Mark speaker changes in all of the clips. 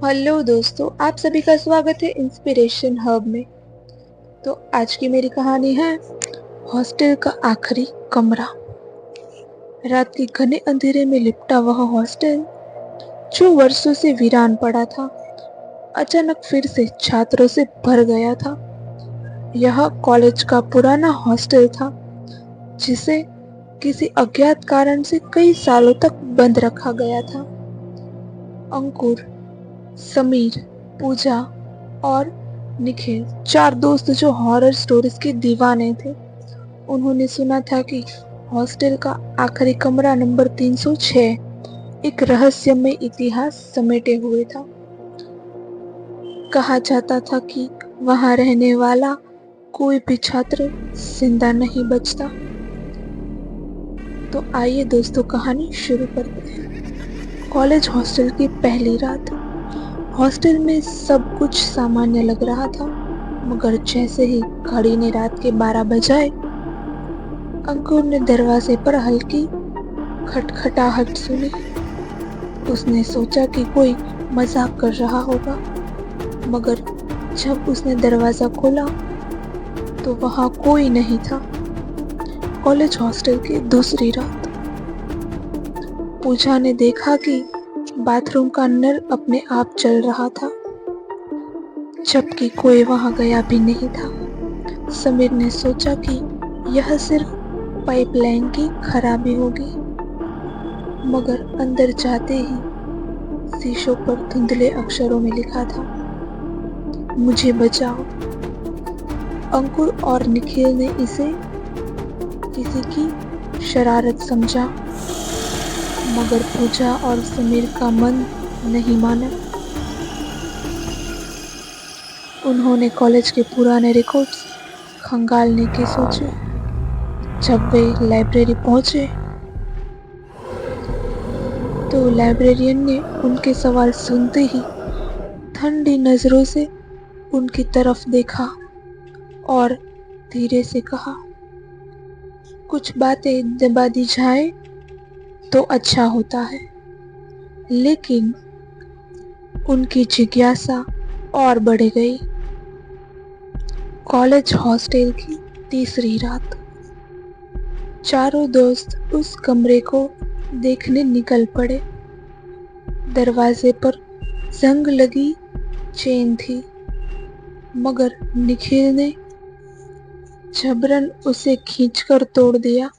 Speaker 1: Hello दोस्तों, आप सभी का स्वागत है इंस्पिरेशन हब में। तो आज की मेरी कहानी है हॉस्टल का आखिरी कमरा। रात के घने अंधेरे में लिपटा वह हॉस्टल जो वर्षों से वीरान पड़ा था, अचानक फिर से छात्रों से भर गया था। यह कॉलेज का पुराना हॉस्टल था जिसे किसी अज्ञात कारण से कई सालों तक बंद रखा गया था। अंकुर, समीर, पूजा और निखिल, चार दोस्त जो हॉरर स्टोरीज के दीवाने थे। उन्होंने सुना था कि हॉस्टल का आखिरी कमरा नंबर 306 एक रहस्यमय इतिहास समेटे हुए था। कहा जाता था कि वहां रहने वाला कोई भी छात्र जिंदा नहीं बचता। तो आइए दोस्तों, कहानी शुरू करते हैं। कॉलेज हॉस्टल की पहली रात। हॉस्टल में सब कुछ सामान्य लग रहा था, मगर जैसे ही घड़ी ने रात के 12 बजाए, अंकुर ने दरवाजे पर हल्की खटखटाहट सुनी। उसने सोचा कि कोई मजाक कर रहा होगा, मगर जब उसने दरवाजा खोला तो वहां कोई नहीं था। कॉलेज हॉस्टल की दूसरी रात। पूजा ने देखा कि बाथरूम का नल अपने आप चल रहा था, जबकि कोई वहां गया भी नहीं था। समीर ने सोचा कि यह सिर्फ पाइपलाइन की खराबी होगी, मगर अंदर जाते ही शीशों पर धुंधले अक्षरों में लिखा था, मुझे बचाओ। अंकुर और निखिल ने इसे किसी की शरारत समझा, मगर पूजा और समीर का मन नहीं माना। उन्होंने कॉलेज के पुराने रिकॉर्ड्स खंगालने की सोचे। जब वे लाइब्रेरी पहुंचे तो लाइब्रेरियन ने उनके सवाल सुनते ही ठंडी नजरों से उनकी तरफ देखा और धीरे से कहा, कुछ बातें दबा दी जाए तो अच्छा होता है। लेकिन उनकी जिज्ञासा और बढ़ गई। कॉलेज हॉस्टल की तीसरी रात। चारों दोस्त उस कमरे को देखने निकल पड़े। दरवाजे पर जंग लगी चेन थी, मगर निखिल ने जबरन उसे खींचकर तोड़ दिया।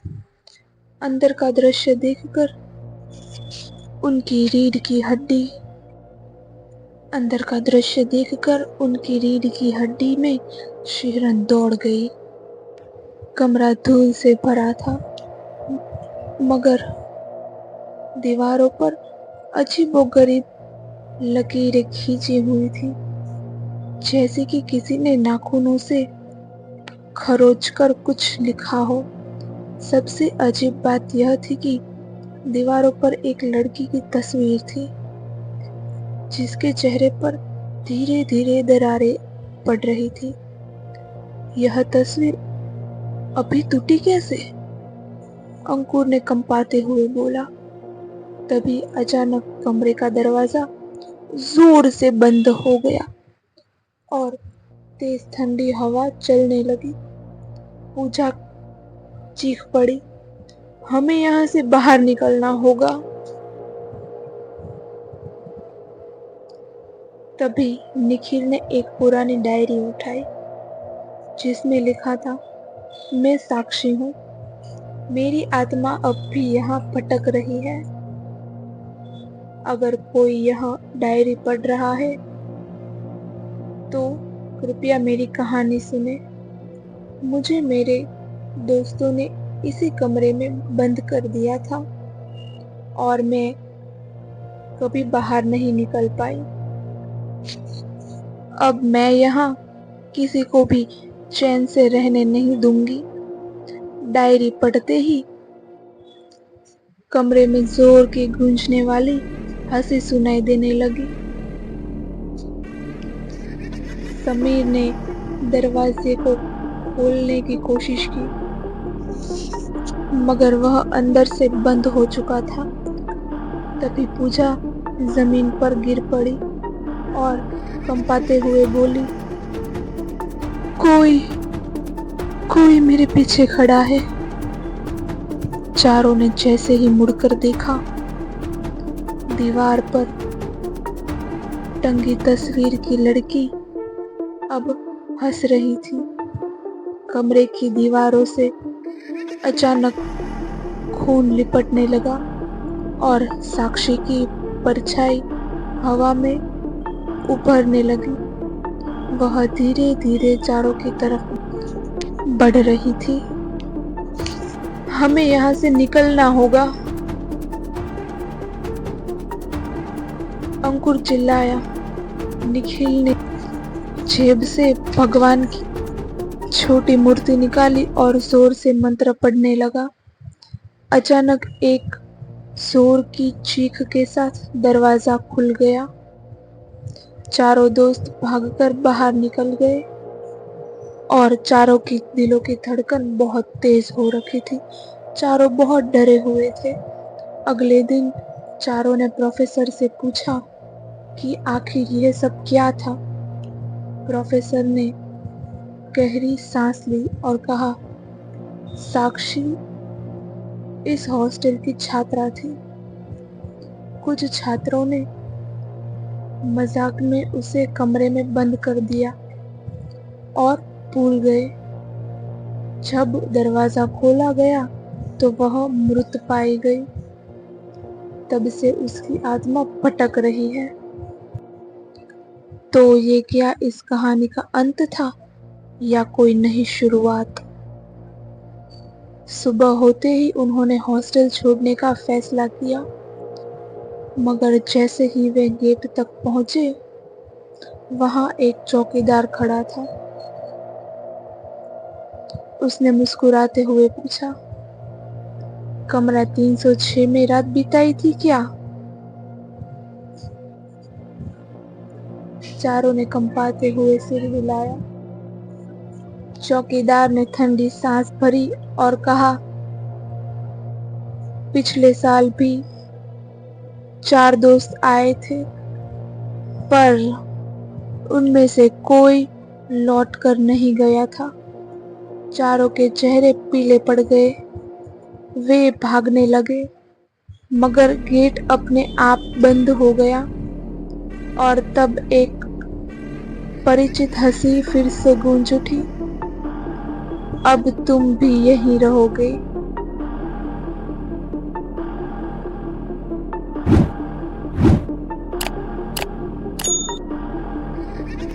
Speaker 1: अंदर का दृश्य देखकर उनकी रीढ़ की हड्डी में शिहरन दौड़ गई। कमरा धूल से भरा था, मगर दीवारों पर अजीबोगरीब लकीरें खींची हुई थी, जैसे कि किसी ने नाखूनों से खरोच कर कुछ लिखा हो। सबसे अजीब बात यह थी कि दीवारों पर एक लड़की की तस्वीर थी, जिसके चेहरे पर धीरे धीरे दरारें पड़ रही थी। यह तस्वीर अभी टूटी कैसे? अंकुर ने कंपाते हुए बोला। तभी अचानक कमरे का दरवाजा जोर से बंद हो गया और तेज ठंडी हवा चलने लगी। पूजा चीख पड़ी, हमें यहाँ से बाहर निकलना होगा। तभी निखिल ने एक पुरानी डायरी उठाई, जिसमें लिखा था, मैं साक्षी हूँ, मेरी आत्मा अब भी यहाँ भटक रही है। अगर कोई यह डायरी पढ़ रहा है तो कृपया मेरी कहानी सुने। मुझे मेरे दोस्तों ने इसी कमरे में बंद कर दिया था और मैं कभी बाहर नहीं निकल पाई। अब मैं यहाँ किसी को भी चैन से रहने नहीं दूंगी। डायरी पढ़ते ही कमरे में जोर की गूंजने वाली हंसी सुनाई देने लगी। समीर ने दरवाजे को खोलने की कोशिश की, मगर वह अंदर से बंद हो चुका था। तभी पूजा जमीन पर गिर पड़ी और कंपाते हुए बोली, कोई कोई मेरे पीछे खड़ा है। चारों ने जैसे ही मुड़कर देखा, दीवार पर टंगी तस्वीर की लड़की अब हंस रही थी। कमरे की दीवारों से अचानक खून लिपटने लगा और साक्षी की परछाई हवा में उभरने लगी। वह धीरे धीरे चारों की तरफ बढ़ रही थी। हमें यहाँ से निकलना होगा, अंकुर चिल्लाया। निखिल ने जेब से भगवान की छोटी मूर्ति निकाली और जोर से मंत्र पढ़ने लगा। अचानक एक जोर की चीख के साथ दरवाजा खुल गया। चारों दोस्त भागकर बाहर निकल गए और चारों की दिलों की धड़कन बहुत तेज हो रखी थी। चारों बहुत डरे हुए थे। अगले दिन चारों ने प्रोफेसर से पूछा कि आखिर यह सब क्या था। प्रोफेसर ने गहरी सांस ली और कहा, साक्षी इस हॉस्टल की छात्रा थी। कुछ छात्रों ने मजाक में उसे कमरे में बंद कर दिया और भूल गए। जब दरवाजा खोला गया तो वह मृत पाई गई। तब से उसकी आत्मा भटक रही है। तो ये क्या इस कहानी का अंत था या कोई नई शुरुआत? सुबह होते ही उन्होंने हॉस्टल छोड़ने का फैसला किया, मगर जैसे ही वे गेट तक पहुंचे, वहां एक चौकीदार खड़ा था। उसने मुस्कुराते हुए पूछा, कमरा 306 में रात बिताई थी क्या? चारों ने कंपाते हुए सिर हिलाया। चौकीदार ने ठंडी सांस भरी और कहा, पिछले साल भी 4 दोस्त आए थे, पर उनमें से कोई लौट कर नहीं गया था। चारों के चेहरे पीले पड़ गए। वे भागने लगे, मगर गेट अपने आप बंद हो गया और तब एक परिचित हंसी फिर से गूंज उठी, अब तुम भी यहीं रहोगे।